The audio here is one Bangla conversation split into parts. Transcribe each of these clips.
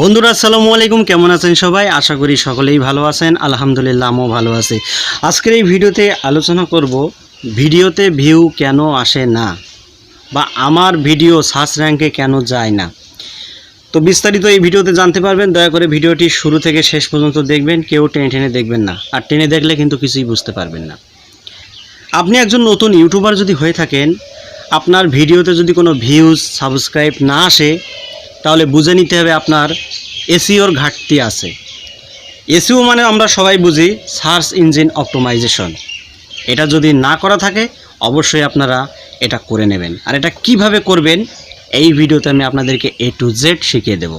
বন্ধুরা আসসালামু আলাইকুম, কেমন আছেন সবাই? আশা করি সকলেই ভালো আছেন। আলহামদুলিল্লাহ আমিও ভালো আছি। আজকের এই ভিডিওতে আলোচনা করব ভিডিওতে ভিউ কেন আসে না বা আমার ভিডিও সার্চ র্যাঙ্কে কেন যায় না। তো বিস্তারিত এই ভিডিওতে জানতে পারবেন। দয়া করে ভিডিওটি শুরু থেকে শেষ পর্যন্ত দেখবেন, কেউ টেনে টেনে দেখবেন না। আর টেনে দেখলে কিন্তু কিছুই বুঝতে পারবেন না। আপনি একজন নতুন ইউটিউবার যদি হয়ে থাকেন, আপনার ভিডিওতে যদি কোনো ভিউজ সাবস্ক্রাইব না আসে, তাহলে বুঝে নিতে হবে আপনার এসইওর ঘাটতি আছে। এসইও মানে আমরা সবাই বুঝি সার্চ ইঞ্জিন অপটিমাইজেশন। এটা যদি না করা থাকে অবশ্যই আপনারা এটা করে নেবেন। আর এটা কিভাবে করবেন এই ভিডিওতে আমি আপনাদেরকে A to Z শিখিয়ে দেব।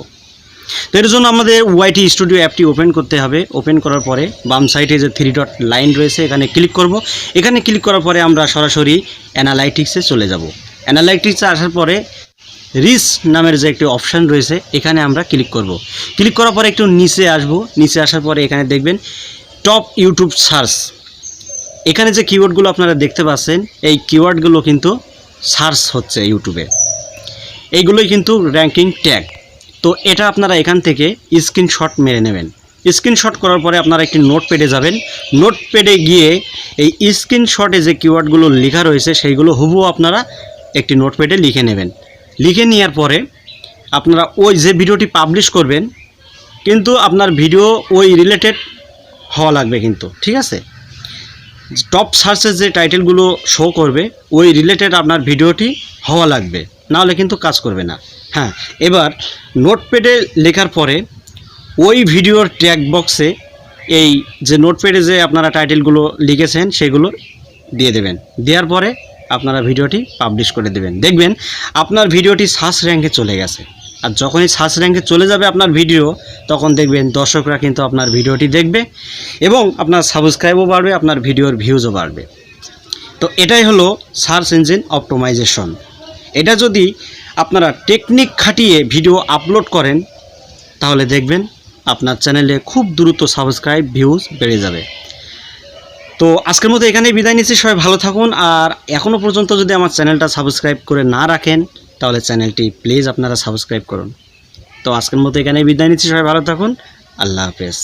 তো এর জন্য আমাদের ওয়াইটি স্টুডিও অ্যাপটি ওপেন করতে হবে। ওপেন করার পরে বাম সাইডে যে 3 ডট লাইন রয়েছে এখানে ক্লিক করব। এখানে ক্লিক করার পরে আমরা সরাসরি অ্যানালাইটিক্সে চলে যাব। অ্যানালাইটিক্সে আসার পরে রিচ নামের যে একটি অপশান রয়েছে এখানে আমরা ক্লিক করব। ক্লিক করার পরে একটু নিচে আসব। নিচে আসার পরে এখানে দেখবেন টপ ইউটিউব সার্চ। এখানে যে কিওয়ার্ডগুলো আপনারা দেখতে পাচ্ছেন এই কিওয়ার্ডগুলো কিন্তু সার্চ হচ্ছে ইউটিউবে। এইগুলোই কিন্তু র্যাঙ্কিং ট্যাগ। তো এটা আপনারা এখান থেকে স্ক্রিনশট মেরে নেবেন। স্ক্রিনশট করার পরে আপনারা একটি নোটপ্যাডে যাবেন। নোটপ্যাডে গিয়ে এই স্ক্রিনশটে যে কিওয়ার্ডগুলো লেখা রয়েছে সেইগুলো হুবহু আপনারা একটি নোটপ্যাডে লিখে নেবেন। লিখে নেওয়ার পরে আপনারা ওই যে ভিডিওটি পাবলিশ করবেন কিন্তু আপনার ভিডিও ওই রিলেটেড হওয়া লাগবে কিন্তু, ঠিক আছে? টপ সার্চের যে টাইটেলগুলো শো করবে ওই রিলেটেড আপনার ভিডিওটি হওয়া লাগবে, নাহলে কিন্তু কাজ করবে না। হ্যাঁ, এবার নোটপ্যাডে লেখার পরে ওই ভিডিওর ট্যাগ বক্সে এই যে নোটপ্যাডে যে আপনারা টাইটেলগুলো লিখেছেন সেগুলো দিয়ে দেবেন। দেওয়ার পরে আপনারা ভিডিওটি পাবলিশ করে দেবেন। দেখবেন আপনার ভিডিওটি সার্চ র্যাঙ্কে চলে গেছে। আর যখনই সার্চ র্যাঙ্কে চলে যাবে আপনার ভিডিও, তখন দেখবেন দর্শকরা কিন্তু আপনার ভিডিওটি দেখবে এবং আপনার সাবস্ক্রাইবও বাড়বে, আপনার ভিডিওর ভিউজও বাড়বে। তো এটাই হলো সার্চ ইঞ্জিন অপটিমাইজেশন। এটা যদি আপনারা টেকনিক খাটিয়ে ভিডিও আপলোড করেন তাহলে দেখবেন আপনার চ্যানেলে খুব দ্রুত সাবস্ক্রাইব ভিউজ বেড়ে যাবে। তো আজকের মতো এখানেই বিদায় নিচ্ছি। সবাই ভালো থাকুন। আর এখনও পর্যন্ত যদি আমার চ্যানেলটা সাবস্ক্রাইব করে না রাখেন তাহলে চ্যানেলটি প্লিজ আপনারা সাবস্ক্রাইব করুন। তো আজকের মতো এখানেই বিদায় নিচ্ছি। সবাই ভালো থাকুন। আল্লাহ হাফেজ।